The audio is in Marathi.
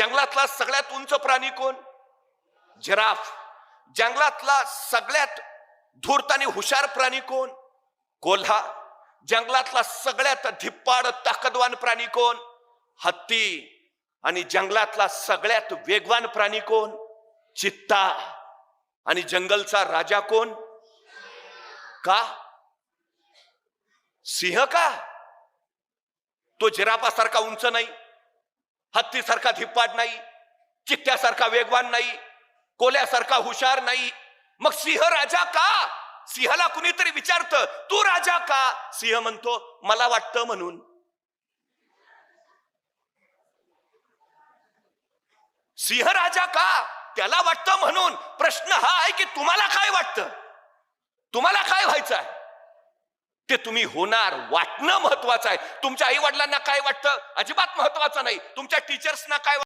जंगलातला सगळ्यात उंच प्राणी कोण? जिराफ. जंगलातला सगळ्यात धूर्त आणि हुशार प्राणी कोण? कोल्हा. जंगलातला सगळ्यात धिप्पाड ताकदवान प्राणी कोण? हत्ती. आणि जंगलातला सगळ्यात वेगवान प्राणी कोण? चित्ता. आणि जंगलचा राजा कोण? का? सिंह का? तो जिराफासारखा उंच नाही, हत्तीसारखा धिप्पाड नाही, चित्त्यासारखा वेगवान नाही, कोल्ह्यासारखा हुशार नाही. मग सिंह राजा का? सिंहाला कुणीतरी विचारतं तू राजा का? सिंह म्हणतो मला वाटतं म्हणून. सिंह राजा का? त्याला वाटतं म्हणून. प्रश्न हा आहे की तुम्हाला काय वाटतं? तुम्हाला काय व्हायचं आहे ते तुम्ही होणार. वाटणं महत्वाचं आहे. तुमच्या आई वडिलांना काय वाटतं अजिबात महत्वाचं नाही. तुमच्या टीचर्सना काय